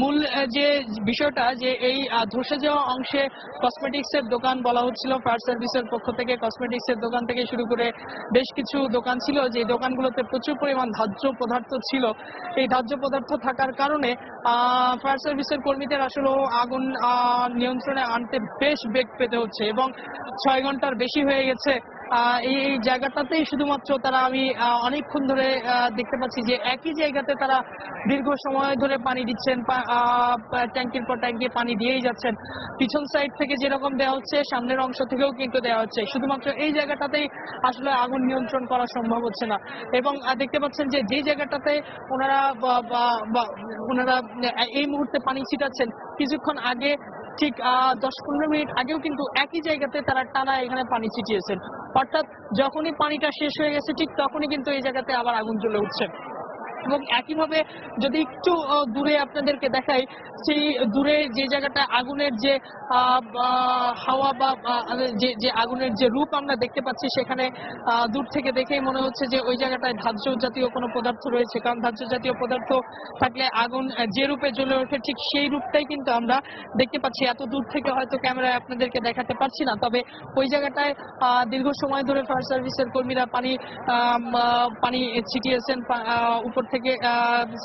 Speaker 6: মূল যে বিষয়টা, যে এই ধসে যাওয়া অংশে কসমেটিক্সের দোকান বলা হচ্ছিল ফায়ার সার্ভিসের পক্ষ থেকে। কসমেটিক্সের দোকান থেকে শুরু করে বেশ কিছু দোকান ছিল, যে দোকানগুলোতে প্রচুর পরিমাণ দাহ্য পদার্থ ছিল। এই দাহ্য পদার্থ থাকার কারণে ফায়ার সার্ভিসের কর্মীদের আসলে আগুন নিয়ন্ত্রণে আনতে বেশ বেগ পেতে হচ্ছে। এবং 6 ঘন্টার বেশি হয়ে গেছে এই জায়গাটাতেই শুধুমাত্র তারা, আমি অনেকক্ষণ ধরে দেখতে পাচ্ছি যে একই জায়গাতে তারা দীর্ঘ সময় ধরে পানি দিচ্ছেন, ট্যাঙ্কির পর ট্যাঙ্কি পানি দিয়েই যাচ্ছেন। পিছন সাইড থেকে যেরকম দেওয়া হচ্ছে, সামনের অংশ থেকেও কিন্তু দেওয়া হচ্ছে। শুধুমাত্র এই জায়গাটাতেই আসলে আগুন নিয়ন্ত্রণ করা সম্ভব হচ্ছে না। এবং দেখতে পাচ্ছেন যে যেই জায়গাটাতে ওনারা এই মুহূর্তে পানি ছিটাচ্ছেন, কিছুক্ষণ আগে ঠিক 10-15 মিনিট আগেও কিন্তু একই জায়গাতে তারা টানা এখানে পানি ছিটিয়েছেন। অর্থাৎ যখনই পানিটা শেষ হয়ে গেছে, ঠিক তখনই কিন্তু এই জায়গাতে আবার আগুন জ্বলে উঠছে। এবং একইভাবে যদি একটু দূরে আপনাদেরকে দেখাই, সেই দূরে যে জায়গাটা আগুনের যে হাওয়া বা যে আগুনের যে রূপ আমরা দেখতে পাচ্ছি, সেখানে দূর থেকে দেখেই মনে হচ্ছে যে ওই জায়গাটায় ধার্য জাতীয় কোনো পদার্থ রয়েছে। কারণ ধার্য জাতীয় পদার্থ থাকলে আগুন যে রূপে জ্বলে ওঠে, ঠিক সেই রূপটাই কিন্তু আমরা দেখতে পাচ্ছি। এত দূর থেকে হয়তো ক্যামেরায় আপনাদেরকে দেখাতে পারছি না, তবে ওই জায়গাটায় দীর্ঘ সময় ধরে ফায়ার সার্ভিসের কর্মীরা পানি ছিটিয়েছেন। উপর থেকে,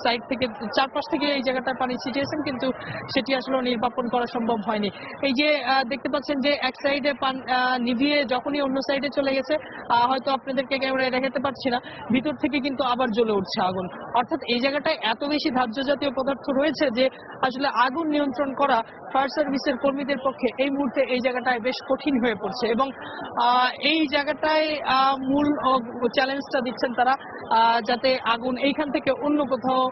Speaker 6: সাইড থেকে, চারপাশ থেকে এই জায়গাটায় পানি ছিটিয়েছেন, কিন্তু সেটি আসলে নির্বাপন করা সম্ভব হয়নি। এই যে দেখতে পাচ্ছেন যে এক সাইডে নিভিয়ে যখনই অন্য সাইডে চলে গেছে, হয়তো আপনাদেরকে ক্যামেরায় দেখাতে পারছি না, ভিতর থেকে কিন্তু আবার জ্বলে উঠছে আগুন। অর্থাৎ এই জায়গাটায় এত বেশি ধার্য জাতীয় পদার্থ রয়েছে যে আসলে আগুন নিয়ন্ত্রণ করা ফায়ার সার্ভিসের কর্মীদের পক্ষে এই মুহূর্তে এই জায়গাটায় বেশ কঠিন হয়ে পড়ছে। এবং এই জায়গাটায় মূল চ্যালেঞ্জটা দিচ্ছেন তারা, যাতে আগুন এইখান থেকে অন্য কোথাও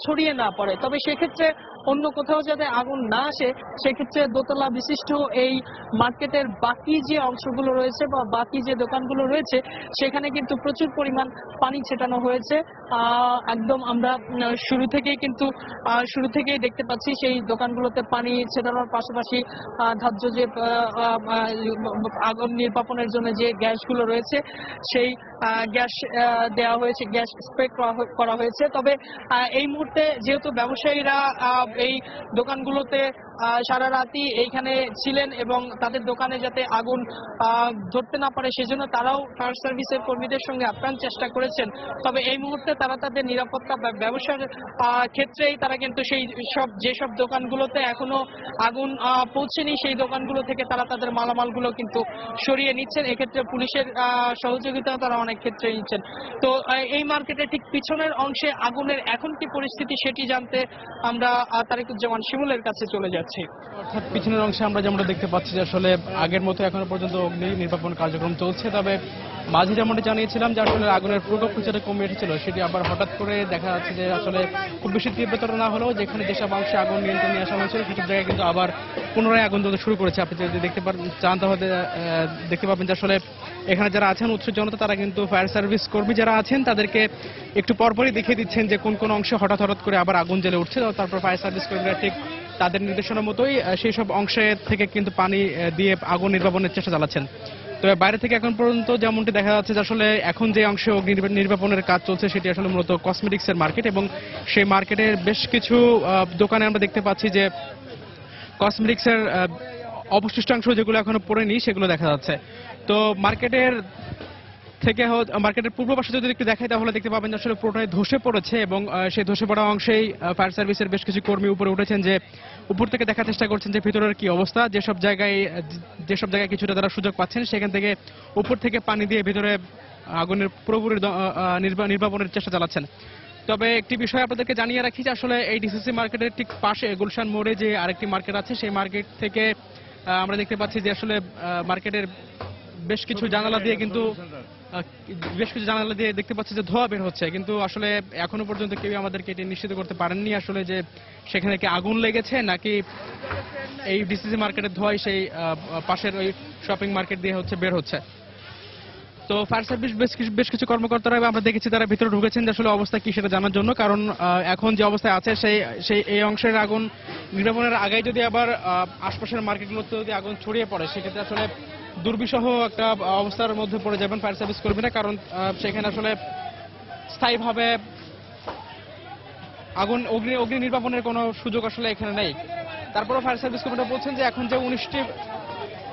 Speaker 6: ছড়িয়ে না পড়ে। তবে সেক্ষেত্রে অন্য কোথাও যাতে আগুন না আসে, সেক্ষেত্রে দোতলা বিশিষ্ট এই মার্কেটের বাকি যে অংশগুলো রয়েছে বা বাকি যে দোকানগুলো রয়েছে, সেখানে কিন্তু প্রচুর পরিমাণ পানি ছেটানো হয়েছে। একদম আমরা শুরু থেকেই দেখতে পাচ্ছি সেই দোকানগুলোতে পানি ছেটানোর পাশাপাশি ধার্য যে আগুন নির্বাপনের জন্য যে গ্যাসগুলো রয়েছে, সেই গ্যাস দেওয়া হয়েছে, গ্যাস স্প্রে করা হয়েছে। তবে এই মুহূর্তে যেহেতু ব্যবসায়ীরা এই দোকানগুলোতে সারা রাতই এইখানে ছিলেন এবং তাদের দোকানে যাতে আগুন ধরতে না পারে, সেজন্য তারাও ফায়ার সার্ভিসের কর্মীদের সঙ্গে আপ্রাণ চেষ্টা করেছেন। তবে এই মুহূর্তে তারা তাদের নিরাপত্তা ব্যবসার ক্ষেত্রেই তারা কিন্তু যেসব দোকানগুলোতে এখনো আগুন পৌঁছেনি, সেই দোকানগুলো থেকে তারা তাদের মালামালগুলো কিন্তু সরিয়ে নিচ্ছেন। এক্ষেত্রে পুলিশের সহযোগিতা তারা অনেক ক্ষেত্রে নিচ্ছেন। তো এই মার্কেটের ঠিক পিছনের অংশে আগুনের এখন কি পরিস্থিতি, সেটি জানতে আমরা তারেকুজ্জামান শিমুলের কাছে চলে যাচ্ছি।
Speaker 5: অর্থাৎ পিছনের অংশে আমরা যেমন দেখতে পাচ্ছি যে আসলে আগের মতো এখনো পর্যন্ত অগ্নি নির্বাপন কার্যক্রম চলছে। তবে মাঝে যেমনটি জানিয়েছিলাম যে আসলে আগুনের প্রকোপ কিছুটা কমে এসেছিল, সেটি আবার হঠাৎ করে দেখা যাচ্ছে যে আসলে খুব বেশি তীব্রতর না হলেও যেখানে যেসব অংশে আগুন নিয়ন্ত্রণে আসা হয়েছিল সেসব জায়গায় কিন্তু আবার পুনরায় আগুন জ্বলতে শুরু করেছে। আপনি যদি দেখতে চান তাহলে দেখতে পাবেন যে আসলে এখানে যারা আছেন উৎসুক জনতা তারা কিন্তু ফায়ার সার্ভিস কর্মী যারা আছেন তাদেরকে একটু পরপরই দেখিয়ে দিচ্ছেন যে কোন কোন অংশে হঠাৎ করে আবার আগুন জ্বলে উঠছে। তারপর ফায়ার সার্ভিস কর্মীরা ঠিক তাদের নির্দেশনা মতোই সেই সব অংশে থেকে কিন্তু পানি দিয়ে আগুন নির্বাপনের চেষ্টা চালাচ্ছেন। তবে বাইরে থেকে এখন পর্যন্ত যেমনটি দেখা যাচ্ছে যে আসলে এখন যে অংশে অগ্নি নির্বাপনের কাজ চলছে সেটি আসলে মূলত কসমেটিক্সের মার্কেট, এবং সেই মার্কেটের বেশ কিছু দোকানে আমরা দেখতে পাচ্ছি যে কসমেটিক্সের অবশিষ্টাংশ যেগুলো এখনো পড়েনি সেগুলো দেখা যাচ্ছে। তো মার্কেটের পূর্ব পাশে যদি একটু দেখাই তাহলে দেখতে পাবেন যে আসলে পুরোটাই ধসে পড়েছে, এবং সেই ধসে পড়া অংশেই ফায়ার সার্ভিসের বেশ কিছু কর্মী উপরে উঠেছেন যে উপর থেকে দেখার চেষ্টা করছেন যে ভিতরের কি অবস্থা। যেসব জায়গায় কিছুটা তারা সুযোগ পাচ্ছেন সেখান থেকে উপর থেকে পানি দিয়ে ভিতরে আগুনের পুরোপুরি নির্বাপনের চেষ্টা চালাচ্ছেন। তবে একটি বিষয় আপনাদেরকে জানিয়ে রাখি যে আসলে এই ডিসিসি মার্কেটের ঠিক পাশে গুলশান মোড়ে যে আরেকটি মার্কেট আছে সেই মার্কেট থেকে আমরা দেখতে পাচ্ছি যে আসলে মার্কেটের বেশ কিছু জানালা দিয়ে দেখতে পাচ্ছি যে ধোঁয়া বের হচ্ছে, কিন্তু আসলে এখনো পর্যন্ত কেউ আমাদেরকে এটি নিশ্চিত করতে পারেননি আসলে যে সেখানে কি আগুন লেগেছে নাকি এই ডিসিসি মার্কেটের ধোঁয়াই সেই পাশের ওই শপিং মার্কেট দিয়ে বের হচ্ছে। তো ফায়ার সার্ভিস বেশ কিছু কর্মকর্তারা আমরা দেখেছি তারা ভিতরে ঢুকেছেন যে আসলে অবস্থা কি সেটা জানার জন্য, কারণ এখন যে অবস্থায় আছে সেই এই অংশের আগুন নির্বাপনের আগেই যদি আবার আশপাশের মার্কেটগুলোতে যদি আগুন ছড়িয়ে পড়ে সেক্ষেত্রে আসলে দুর্বিষহ একটা অবস্থার মধ্যে পড়ে যাবেন ফায়ার সার্ভিস কর্মীরা, কারণ সেখানে আসলে স্থায়ীভাবে অগ্নি নির্বাপনের কোনো সুযোগ আসলে এখানে নেই। তারপরে ফায়ার সার্ভিস কর্মীরা বলছেন যে এখন যে 19টি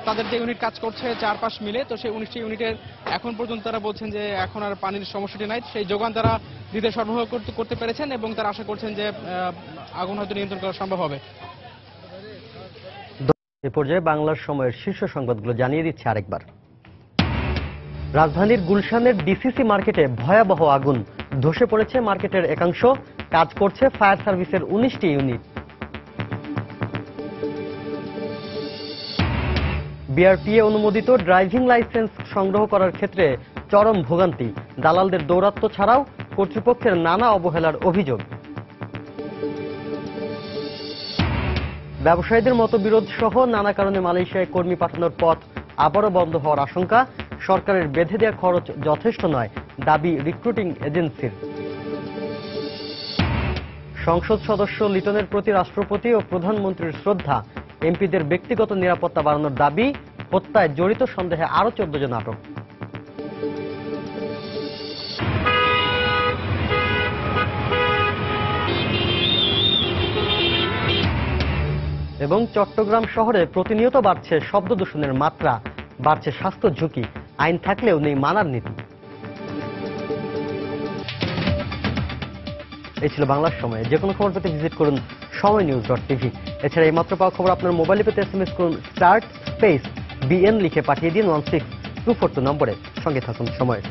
Speaker 5: তাদের যে ইউনিট কাজ করছে 4-5 মিলে, তো সেই 19টি ইউনিটের এখন পর্যন্ত তারা বলছেন যে এখন আর পানির সমস্যাটি নাই, সেই যোগান তারা দিতে সরবরাহ করতে পেরেছেন এবং তারা আশা করছেন যে আগুন হয়তো নিয়ন্ত্রণ করা সম্ভব হবে।
Speaker 1: এ পর্যায়ে বাংলার সময়ের শীর্ষ সংবাদগুলো জানিয়ে দিচ্ছে আরেকবার। রাজধানীর গুলশানের ডিসিসি মার্কেটে ভয়াবহ আগুন, ধসে পড়েছে মার্কেটের একাংশ, কাজ করছে ফায়ার সার্ভিসের 19টি ইউনিট। বিআরটিএ অনুমোদিত ড্রাইভিং লাইসেন্স সংগ্রহ করার ক্ষেত্রে চরম ভোগান্তি, দালালদের দৌরাত্ম্য ছাড়াও কর্তৃপক্ষের নানা অবহেলার অভিযোগ। ব্যবসায়ীদের মতবিরোধ সহ নানা কারণে মালয়েশিয়ায় কর্মী পাঠানোর পথ আবারও বন্ধ হওয়ার আশঙ্কা, সরকারের বেঁধে দেওয়া খরচ যথেষ্ট নয়, দাবি রিক্রুটিং এজেন্সির। সংসদ সদস্য লিটনের প্রতি রাষ্ট্রপতি ও প্রধানমন্ত্রীর শ্রদ্ধা, এমপিদের ব্যক্তিগত নিরাপত্তা বাড়ানোর দাবি, হত্যায় জড়িত সন্দেহে আরও 14 জন আটক। এবং চট্টগ্রাম শহরে প্রতিনিয়ত বাড়ছে শব্দ দূষণের মাত্রা, বাড়ছে স্বাস্থ্য ঝুঁকি, আইন থাকলেও নেই মানার নীতি। এই ছিল বাংলার সময়। যে কোনো খবর পেতে ভিজিট করুন সময়নিউজ.tv। এছাড়া এই মাত্র পাওয়া খবর আপনার মোবাইলে পেতে SMS করুন *BN লিখে পাঠিয়ে দিন 16242 নম্বরে। সঙ্গে থাকুন সময়।